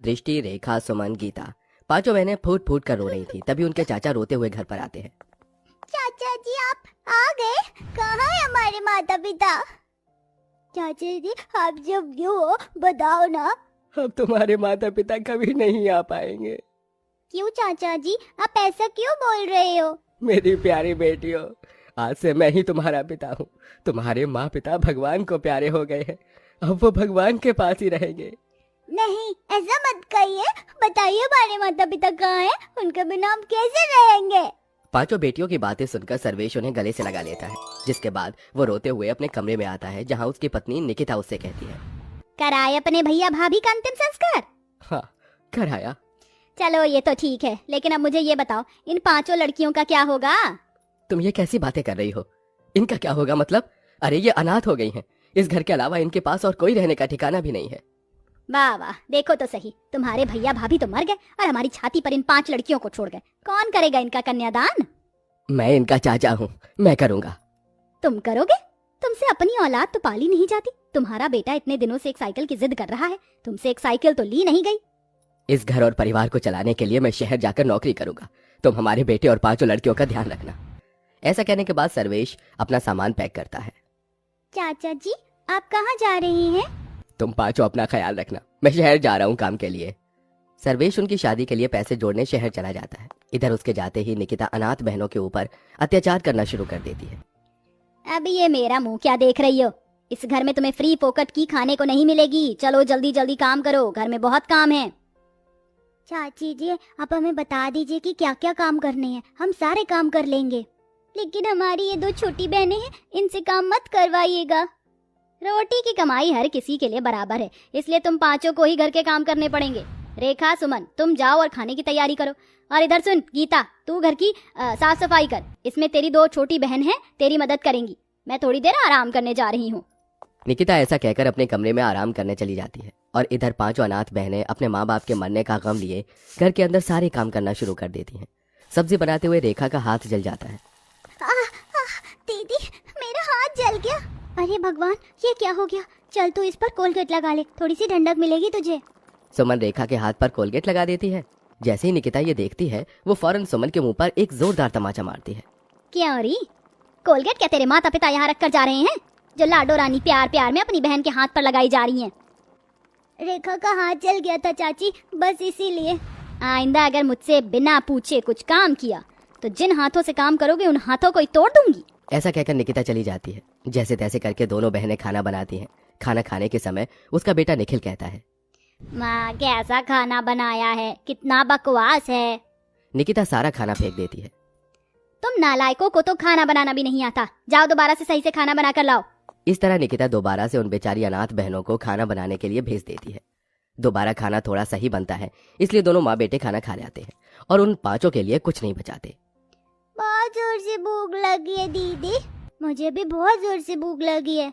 दृष्टि, रेखा, सुमन, गीता पांचों बहनें फूट फूट कर रो रही थी। तभी उनके चाचा रोते हुए घर पर आते हैं। चाचा जी आप आ गए? कहाँ है हमारे माता पिता? चाचा जी आप जब हो बताओ ना। अब तुम्हारे माता पिता कभी नहीं आ पाएंगे। क्यों चाचा जी, आप ऐसा क्यों बोल रहे हो? मेरी प्यारी बेटियों, आज से मैं ही तुम्हारा पिता हूँ। तुम्हारे माँ पिता भगवान को प्यारे हो गए हैं। अब वो भगवान के पास ही रहेंगे। नहीं ऐसा मत कहिए, बताइए हमारे माता पिता कहाँ हैं? उनके बिना हम कैसे रहेंगे? पांचों बेटियों की बातें सुनकर सर्वेश उन्हें गले से लगा लेता है, जिसके बाद वो रोते हुए अपने कमरे में आता है, जहाँ उसकी पत्नी निकिता उससे कहती है, कराए अपने भैया भाभी का अंतिम संस्कार? हाँ कराया। चलो ये तो ठीक है, लेकिन अब मुझे ये बताओ इन पांचों लड़कियों का क्या होगा? तुम ये कैसी बातें कर रही हो? इनका क्या होगा मतलब? अरे ये अनाथ हो गई हैं। इस घर के अलावा इनके पास और कोई रहने का ठिकाना भी नहीं है। वाह वाह, देखो तो सही, तुम्हारे भैया भाभी तो मर गए और हमारी छाती पर इन 5 लड़कियों को छोड़ गए। कौन करेगा इनका कन्यादान? मैं इनका चाचा हूँ, मैं करूँगा। तुम करोगे? तुमसे अपनी औलाद तो पाली नहीं जाती। तुम्हारा बेटा इतने दिनों से एक साइकिल की जिद कर रहा है, तुमसे एक साइकिल तो ली नहीं गई। इस घर और परिवार को चलाने के लिए मैं शहर जाकर नौकरी करूंगा। तुम हमारे बेटे और पांचों लड़कियों का ध्यान रखना। ऐसा कहने के बाद सर्वेश अपना सामान पैक करता है। चाचा जी आप कहाँ जा रही हैं? तुम पांचों अपना ख्याल रखना, मैं शहर जा रहा हूँ काम के लिए। सर्वेश उनकी शादी के लिए पैसे जोड़ने शहर चला जाता है। इधर उसके जाते ही निकिता अनाथ बहनों के ऊपर अत्याचार करना शुरू कर देती है। अब ये मेरा मुंह क्या देख रही हो? इस घर में तुम्हें फ्री फोकट की खाने को नहीं मिलेगी। चलो जल्दी जल्दी काम करो, घर में बहुत काम है। चाची जी आप हमें बता दीजिए कि क्या क्या काम करने हैं, हम सारे काम कर लेंगे। लेकिन हमारी ये 2 छोटी बहनें हैं, इनसे काम मत करवाइएगा। रोटी की कमाई हर किसी के लिए बराबर है, इसलिए तुम पांचों को ही घर के काम करने पड़ेंगे। रेखा, सुमन तुम जाओ और खाने की तैयारी करो। और इधर सुन गीता, तू घर की साफ सफाई कर। इसमें तेरी 2 छोटी बहन हैं, तेरी मदद करेंगी। मैं थोड़ी देर आराम करने जा रही हूँ। निकिता ऐसा कहकर अपने कमरे में आराम करने चली जाती है और इधर पांचों अनाथ बहनें अपने माँ बाप के मरने का गम लिए घर के अंदर सारे काम करना शुरू कर देती हैं। सब्जी बनाते हुए रेखा का हाथ जल जाता है। दीदी मेरा हाथ जल गया। अरे भगवान ये क्या हो गया? चल तू इस पर कोलगेट लगा ले, थोड़ी सी ठंडक मिलेगी तुझे। सुमन रेखा के हाथ पर कोलगेट लगा देती है। जैसे ही निकिता ये देखती है, वो फौरन सुमन के मुंह पर एक जोरदार तमाचा मारती है। क्यों री? कोलगेट क्या तेरे माता पिता यहाँ रख कर जा रहे हैं, जो लाडो रानी प्यार प्यार में अपनी बहन के हाथ पर लगाई जा रही हैं? रेखा का हाथ जल गया था चाची, बस इसीलिए। आइंदा अगर मुझसे बिना पूछे कुछ काम किया तो जिन हाथों से काम करोगे उन हाथों को ही तोड़ दूंगी। ऐसा कहकर निकिता चली जाती है। जैसे तैसे करके दोनों बहनें खाना बनाती हैं। खाना खाने के समय उसका बेटा निखिल कहता है, माँ कैसा खाना बनाया है, कितना बकवास है। निकिता सारा खाना फेंक देती है। तुम नालायकों को तो खाना बनाना भी नहीं आता, जाओ दोबारा से सही से खाना बना कर लाओ। इस तरह निकिता दोबारा से उन बेचारी अनाथ बहनों को खाना बनाने के लिए भेज देती है। दोबारा खाना थोड़ा सही बनता है, इसलिए दोनों माँ बेटे खाना खा जाते हैं और उन पांचों के लिए कुछ नहीं बचाते। बहुत जोर से भूख लगी है दीदी, मुझे भी बहुत जोर से भूख लगी है।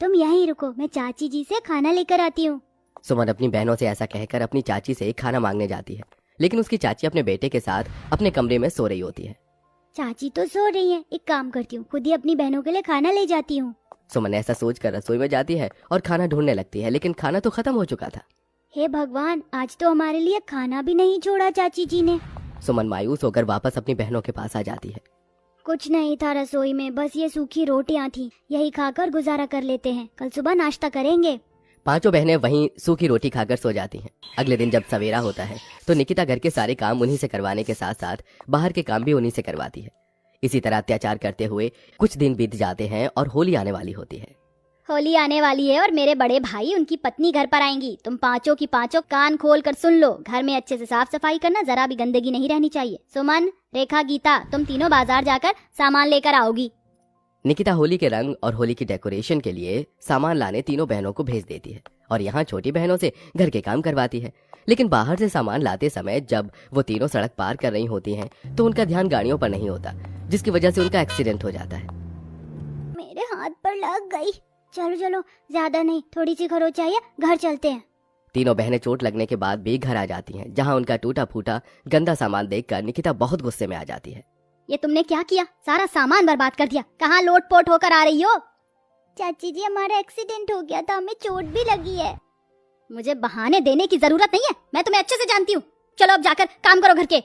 तुम यहीं रुको, मैं चाची जी से खाना लेकर आती हूँ। सुमन अपनी बहनों से ऐसा कहकर अपनी चाची से खाना मांगने जाती है, लेकिन उसकी चाची अपने बेटे के साथ अपने कमरे में सो रही होती है। चाची तो सो रही है, एक काम करती हूँ, खुद ही अपनी बहनों के लिए खाना ले जाती हूँ। सुमन ऐसा सोचकर रसोई में जाती है और खाना ढूंढने लगती है, लेकिन खाना तो खत्म हो चुका था। हे भगवान, आज तो हमारे लिए खाना भी नहीं छोड़ा चाची जी ने। सुमन मायूस होकर वापस अपनी बहनों के पास आ जाती है। कुछ नहीं था रसोई में, बस ये सूखी रोटियां थी, यही खाकर गुजारा कर लेते हैं, कल सुबह नाश्ता करेंगे। पांचों बहनें वहीं सूखी रोटी खाकर सो जाती हैं। अगले दिन जब सवेरा होता है तो निकिता घर के सारे काम उन्हीं से करवाने के साथ साथ बाहर के काम भी उन्हीं से करवाती है। इसी तरह अत्याचार करते हुए कुछ दिन बीत जाते हैं और होली आने वाली होती है। होली आने वाली है और मेरे बड़े भाई उनकी पत्नी घर पर आएंगी। तुम पांचों की पांचों कान खोल कर सुन लो, घर में अच्छे से साफ सफाई करना, जरा भी गंदगी नहीं रहनी चाहिए। सुमन, रेखा, गीता तुम तीनों बाजार जाकर सामान लेकर आओगी। निकिता होली के रंग और होली की डेकोरेशन के लिए सामान लाने तीनों बहनों को भेज देती है और यहाँ छोटी बहनों से घर के काम करवाती है। लेकिन बाहर से सामान लाते समय जब वो तीनों सड़क पार कर रही होती हैं तो उनका ध्यान गाड़ियों पर नहीं होता, जिसकी वजह से उनका एक्सीडेंट हो जाता है। मेरे हाथ पर लग गई। चलो चलो, ज्यादा नहीं, थोड़ी सी खरोच आई है, घर चलते हैं। तीनों बहनें चोट लगने के बाद भी घर आ जाती हैं, जहाँ उनका टूटा फूटा गंदा सामान देखकर निकिता बहुत गुस्से में आ जाती है। ये तुमने क्या किया? सारा सामान बर्बाद कर दिया। कहाँ लोट पोट होकर आ रही हो? चाची जी हमारा एक्सीडेंट हो गया था, हमें चोट भी लगी है। मुझे बहाने देने की जरूरत नहीं है, मैं तुम्हें अच्छे से जानती हूँ। चलो अब जाकर काम करो घर के।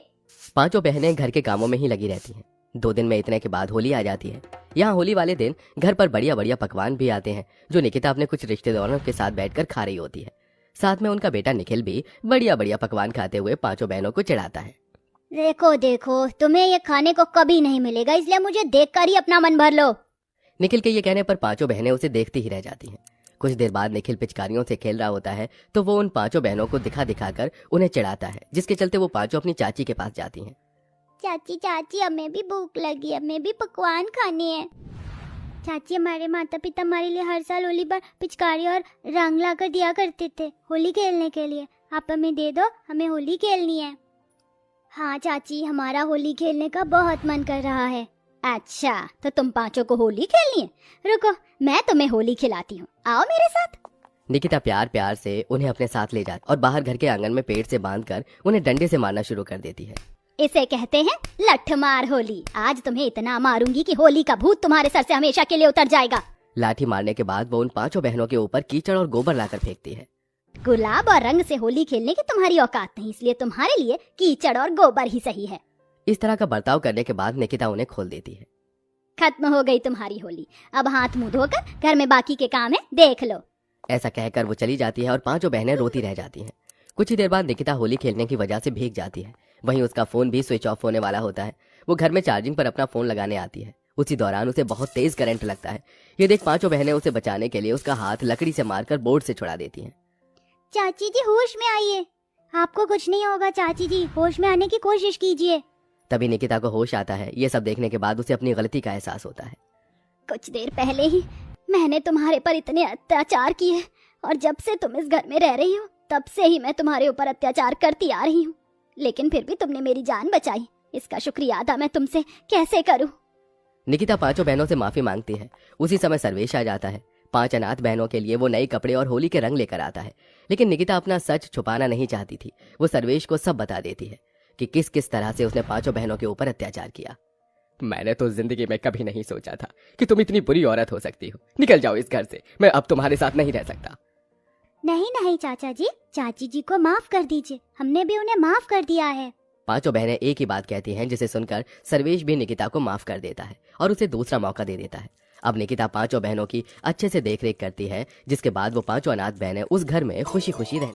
पांचों बहनें घर के कामों में ही लगी रहती हैं। 2 दिन में इतने के बाद होली आ जाती है। यहाँ होली वाले दिन घर पर बढ़िया बढ़िया पकवान भी आते हैं जो निकिता अपने कुछ रिश्तेदारों के साथ बैठकर खा रही होती है। साथ में उनका बेटा निखिल भी बढ़िया बढ़िया पकवान खाते हुए पांचों बहनों को चिढ़ाता है। देखो देखो, तुम्हें ये खाने को कभी नहीं मिलेगा, इसलिए मुझे देखकर ही अपना मन भर लो। निखिल के ये कहने पर पांचों बहनें उसे देखती ही रह जाती हैं। कुछ देर बाद निखिल पिचकारियों से खेल रहा होता है तो वो उन पांचों बहनों को दिखा दिखाकर उन्हें चिढ़ाता है, जिसके चलते वो पांचों अपनी चाची के पास जाती हैं। चाची चाची, हमें भी भूख लगी, हमें भी पकवान खाने हैं। चाची, हमारे माता पिता हमारे लिए हर साल होली पर पिचकारी और रंग लाकर दिया करते थे होली खेलने के लिए। आप हमें दे दो, हमें होली खेलनी है। हाँ चाची, हमारा होली खेलने का बहुत मन कर रहा है। अच्छा, तो तुम पांचों को होली खेलनी है? रुको, मैं तुम्हें होली खिलाती हूँ, आओ मेरे साथ। निकिता प्यार प्यार से उन्हें अपने साथ ले जाती और बाहर घर के आंगन में पेड़ से बांधकर उन्हें डंडे से मारना शुरू कर देती है। इसे कहते हैं लठमार होली। आज तुम्हें इतना मारूंगी कि होली का भूत तुम्हारे सर से हमेशा के लिए उतर जाएगा। लाठी मारने के बाद वो उन पांचों बहनों के ऊपर कीचड़ और गोबर लाकर फेंकती है। गुलाब और रंग से होली खेलने की तुम्हारी औकात नहीं, इसलिए तुम्हारे लिए कीचड़ और गोबर ही सही है। इस तरह का बर्ताव करने के बाद निकिता उन्हें खोल देती है। खत्म हो गई तुम्हारी होली, अब हाथ मुंह धोकर घर में बाकी के काम है देख लो। ऐसा कहकर वो चली जाती है और पांचों बहनें रोती रह जाती हैं। कुछ ही देर बाद निकिता होली खेलने की वजह से भीग जाती है। वहीं उसका फोन भी स्विच ऑफ होने वाला होता है। वो घर में चार्जिंग पर अपना फोन लगाने आती है। उसी दौरान उसे बहुत तेज करंट लगता है। ये देख पांचों बहनें उसे बचाने के लिए उसका हाथ लकड़ी से मारकर बोर्ड से छुड़ा देती हैं। चाची जी, होश में आइए, आपको कुछ नहीं होगा। चाची जी, होश में आने की कोशिश कीजिए। तभी निकिता को होश आता है। ये सब देखने के बाद उसे अपनी गलती का एहसास होता है। कुछ देर पहले ही मैंने तुम्हारे पर इतने अत्याचार किए और जब से तुम इस घर में रह रही हो तब से ही मैं तुम्हारे ऊपर अत्याचार करती आ रही हूँ, लेकिन फिर भी तुमने मेरी जान बचाई। इसका शुक्रिया अदा मैं तुमसे कैसे करूं? निकिता पांचों बहनों से माफी मांगती है। उसी समय सर्वेश आ जाता है। 5 अनाथ बहनों के लिए वो नए कपड़े और होली के रंग लेकर आता है। लेकिन निकिता अपना सच छुपाना नहीं चाहती थी। वो सर्वेश को सब बता देती है कि किस किस तरह से उसने पांचों बहनों के ऊपर अत्याचार किया। मैंने तो जिंदगी में कभी नहीं सोचा था कि तुम इतनी बुरी औरत हो सकती हो। निकल जाओ इस घर से, मैं अब तुम्हारे साथ नहीं रह सकता। नहीं नहीं चाचा जी, चाची जी को माफ कर दीजिए, हमने भी उन्हें माफ कर दिया है। पांचों बहनें एक ही बात कहती हैं, जिसे सुनकर सर्वेश भी निकिता को माफ कर देता है और उसे दूसरा मौका दे देता है। अब निकिता पांचों बहनों की अच्छे से देखरेख करती है, जिसके बाद वो पांचों अनाथ बहनें उस घर में खुशी खुशी रहती हैं।